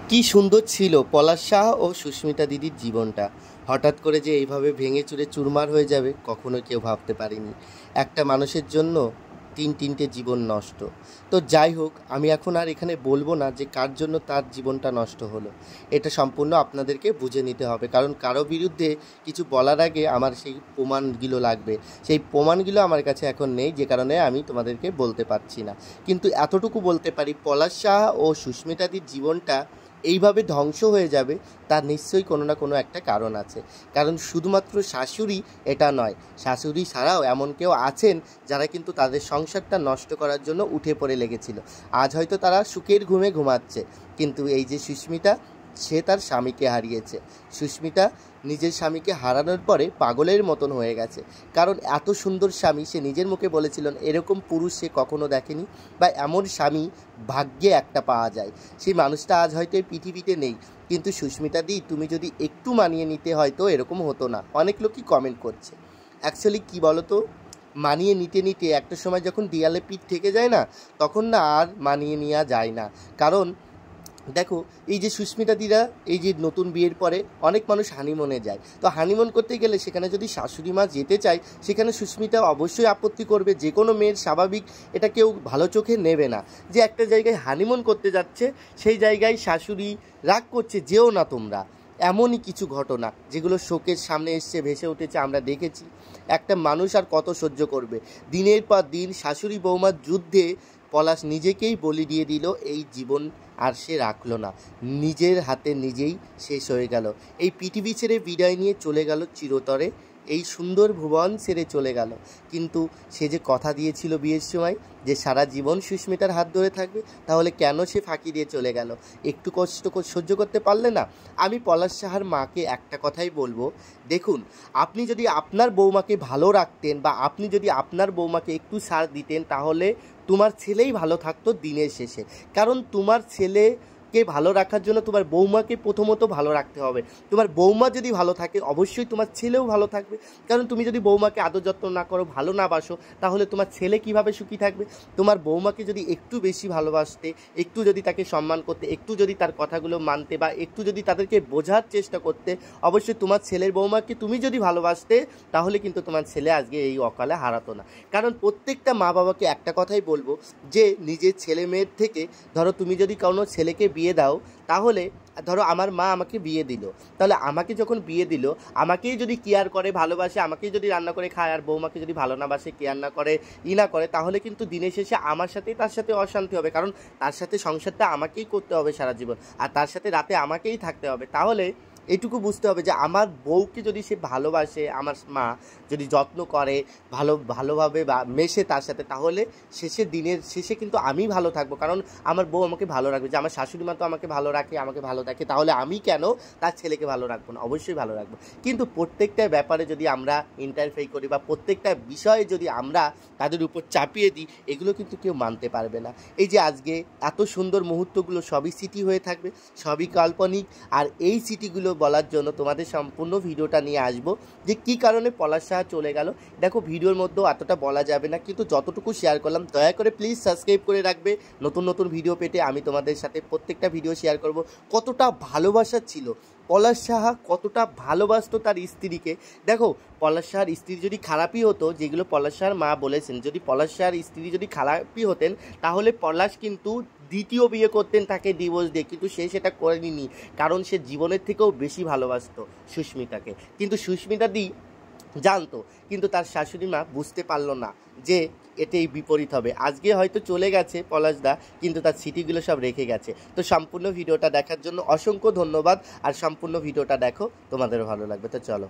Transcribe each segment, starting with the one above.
কি সুন্দর ছিল পলাশ সাহা ও সুস্মিতা দিদির জীবনটা। হঠাৎ করে যে এইভাবে ভেঙে চুরে চুরমার হয়ে যাবে কখনো কেউ ভাবতে পারেনি। একটা মানুষের জন্য তিনটে জীবন নষ্ট। তো যাই হোক, আমি এখন আর এখানে বলবো না যে কার জন্য তার জীবনটা নষ্ট হলো। এটা সম্পূর্ণ আপনাদেরকে বুঝে নিতে হবে, কারণ কারো বিরুদ্ধে কিছু বলার আগে আমার সেই প্রমাণগুলো লাগবে। সেই প্রমাণগুলো আমার কাছে এখন নেই, যে কারণে আমি তোমাদেরকে বলতে পারছি না। কিন্তু এতটুকু বলতে পারি, পলাশ সাহা ও সুস্মিতাদির জীবনটা এইভাবে ধ্বংস হয়ে যাবে তার নিশ্চয়ই কোনো না কোনো একটা কারণ আছে। কারণ শুধুমাত্র শাশুড়ি এটা নয়, শাশুড়ি ছাড়াও এমন কেউ আছেন যারা কিন্তু তাদের সংসারটা নষ্ট করার জন্য উঠে পড়ে লেগেছিল। আজ হয়তো তারা সুখের ঘুমে ঘুমাচ্ছে, কিন্তু এই যে সুস্মিতা, সে তার স্বামীকে হারিয়েছে। সুস্মিতা নিজের স্বামীকে হারানোর পরে পাগলের মতন হয়ে গেছে। কারণ এত সুন্দর স্বামী, সে নিজের মুখে বলেছিলেন এরকম পুরুষ সে কখনো দেখেনি, বা এমন স্বামী ভাগ্যে একটা পাওয়া যায়। সেই মানুষটা আজ হয়তো এই পৃথিবীতে নেই। কিন্তু সুস্মিতা দি, তুমি যদি একটু মানিয়ে নিতে হয়তো এরকম হতো না। অনেক লোকই কমেন্ট করছে। অ্যাকচুয়ালি কী বলো তো, মানিয়ে নিতে নিতে একটা সময় যখন দেয়ালে পিঠ থেকে যায় না, তখন না আর মানিয়ে নেওয়া যায় না। কারণ দেখো, এই যে সুস্মিতা দিরা, এই যে নতুন বিয়ের পরে অনেক মানুষ হানিমুনে যায়, তো হানিমুন করতে গেলে সেখানে যদি শাশুড়ি মা যেতে চায়, সেখানে সুস্মিতা অবশ্যই আপত্তি করবে। যে কোনো মেয়ের স্বাভাবিক, এটা কেউ ভালো চোখে নেবে না যে একটা জায়গায় হানিমুন করতে যাচ্ছে, সেই জায়গায় শাশুড়ি রাগ করছে যেও না তোমরা। এমনই কিছু ঘটনা যেগুলো শোকের সামনে এসছে, ভেসে উঠেছে, আমরা দেখেছি। একটা মানুষ আর কত সহ্য করবে? দিনের পর দিন শাশুড়ি বৌমার যুদ্ধে পলাশ নিজেকেই বলি দিয়ে দিল। এই জীবন আর সে রাখলো না, নিজের হাতে নিজেই শেষ হয়ে গেল। এই পৃথিবী ছেড়ে বিদায় নিয়ে চলে গেল চিরতরে, এই সুন্দর ভুবন ছেড়ে চলে গেল। কিন্তু সে যে কথা দিয়েছিল বিয়ের সময় যে সারা জীবন সুস্মিতার হাত ধরে থাকবে, তাহলে কেন সে ফাঁকি দিয়ে চলে গেল? একটু কষ্ট সহ্য করতে পারলে না? আমি পলাশ সাহার মাকে একটা কথাই বলবো, দেখুন, আপনি যদি আপনার বৌমাকে ভালো রাখতেন, বা আপনি যদি আপনার বৌমাকে একটু ছাড় দিতেন, তাহলে তোমার ছেলেই ভালো থাকতো দিনের শেষে। কারণ তোমার ছেলেকে ভালো রাখার জন্য তোমার বৌমাকে প্রথমত ভালো রাখতে হবে। তোমার বৌমা যদি ভালো থাকে, অবশ্যই তোমার ছেলেও ভালো থাকবে। কারণ তুমি যদি বৌমাকে আদর যত্ন না করো, ভালো না বাসো, তাহলে তোমার ছেলে কিভাবে সুখী থাকবে? তোমার বৌমাকে যদি একটু বেশি ভালোবাসতে, একটু যদি তাকে সম্মান করতে, একটু যদি তার কথাগুলো মানতে, বা একটু যদি তাদেরকে বোঝার চেষ্টা করতে, অবশ্যই তোমার ছেলের বৌমাকে তুমি যদি ভালোবাসতে, তাহলে কিন্তু তোমার ছেলে আজকে এই অকালে হারাতো না। কারণ প্রত্যেকটা মা বাবাকে একটা কথাই বলবো, যে নিজের ছেলে মেয়ের থেকে, ধরো তুমি যদি কোনো ছেলেকে বিয়ে দাও, তাহলে ধরো আমার মা আমাকে বিয়ে দিল, তাহলে আমাকে যখন বিয়ে দিল, আমাকেই যদি কেয়ার করে, ভালোবাসে, আমাকেই যদি রান্না করে খায়, আর বৌমাকে যদি ভালো না বাসে, কেয়ার না করে, না করে, তাহলে কিন্তু দিনের শেষে আমার সাথেই তার সাথে অশান্তি হবে। কারণ তার সাথে সংসারটা আমাকেই করতে হবে সারা জীবন, আর তার সাথে রাতে আমাকেই থাকতে হবে। তাহলে এটুকু বুঝতে হবে যে আমার বউকে যদি সে ভালোবাসে, আমার মা যদি যত্ন করে, ভালোভাবে বা মেশে তার সাথে, তাহলে দিনের শেষে কিন্তু আমি ভালো থাকবো। কারণ আমার বউ আমাকে ভালো রাখবে। যে আমার শাশুড়ি মা তো আমাকে ভালো রাখে, আমাকে ভালো দেখে, তাহলে আমি কেন তার ছেলেকে ভালো রাখবো না? অবশ্যই ভালো রাখবো। কিন্তু প্রত্যেকটা ব্যাপারে যদি আমরা ইন্টারফেয়ার করি, বা প্রত্যেকটা বিষয়ে যদি আমরা তাদের উপর চাপিয়ে দিই, এগুলো কিন্তু কেউ মানতে পারবে না। এই যে আজকে এত সুন্দর মুহূর্তগুলো সবই স্মৃতি হয়ে থাকবে, সবই কাল্পনিক। আর এই স্মৃতিগুলো বলার জন্য তোমাদের সম্পূর্ণ ভিডিওটা নিয়ে আসবো, যে কী কারণে পলাশ সাহা চলে গেল। দেখো, ভিডিওর মধ্যেও এতটা বলা যাবে না, কিন্তু যতটুকু শেয়ার করলাম, দয়া করে প্লিজ সাবস্ক্রাইব করে রাখবে। নতুন নতুন ভিডিও পেতে আমি তোমাদের সাথে প্রত্যেকটা ভিডিও শেয়ার করব। কতটা ভালোবাসা ছিল পলাশ সাহা, কতটা ভালোবাসতো তার স্ত্রীকে। দেখো, পলাশ সাহার স্ত্রী যদি খারাপই হতো, যেগুলো পলাশ সাহার মা বলেছেন, যদি পলাশ সাহার স্ত্রী যদি খারাপই হতেন, তাহলে পলাশ কিন্তু দ্বিতীয় বিয়ে করতেন তাকে ডিভোর্স দিয়ে, কিন্তু সে সেটা করেনি। কারণ সে জীবনের থেকেও বেশি ভালোবাসতো সুস্মিতাকে। কিন্তু সুস্মিতা দি জানতো, কিন্তু তার শাশুড়ি মা বুঝতে পারলো না যে এটাই বিপরীত হবে। আজকে হয়তো চলে গেছে পলাশদা, কিন্তু তার স্মৃতিগুলো সব রেখে গেছে। তো সম্পূর্ণ ভিডিওটা দেখার জন্য অসংখ্য ধন্যবাদ। আর সম্পূর্ণ ভিডিওটা দেখো, তোমাদেরও ভালো লাগবে। তো চলো।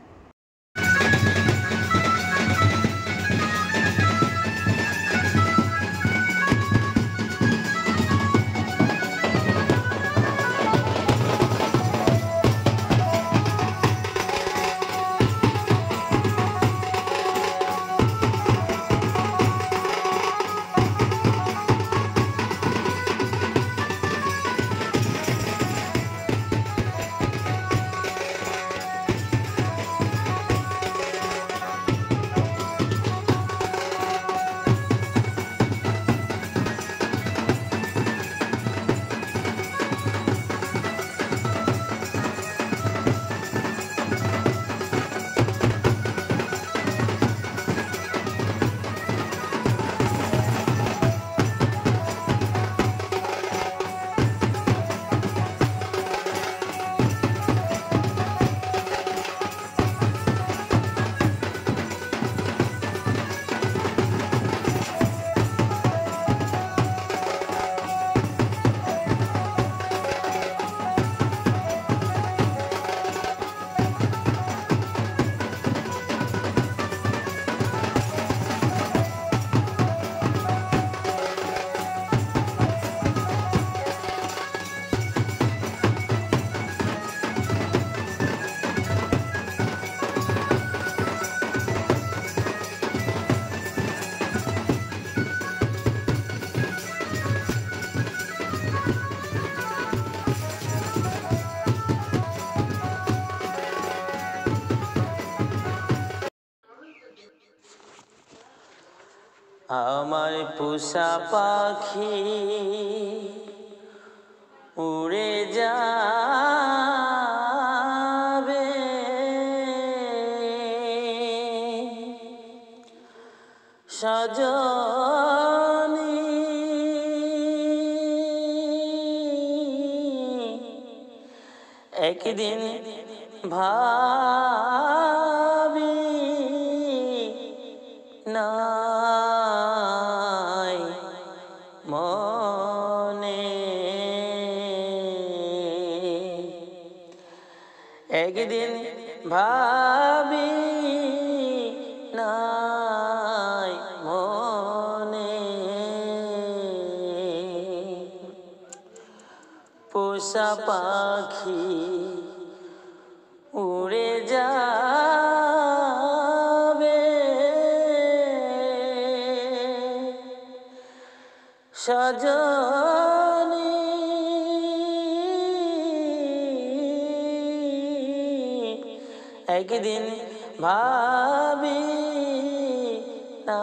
আমার পোষা পাখি উড়ে যাবে, সজনী একদিন ভাবি নাই মনে, একদিন ভাবি নাই মনে, পোষা পাখি উড়ে যাবে, সজনী একদিন ভাবি না।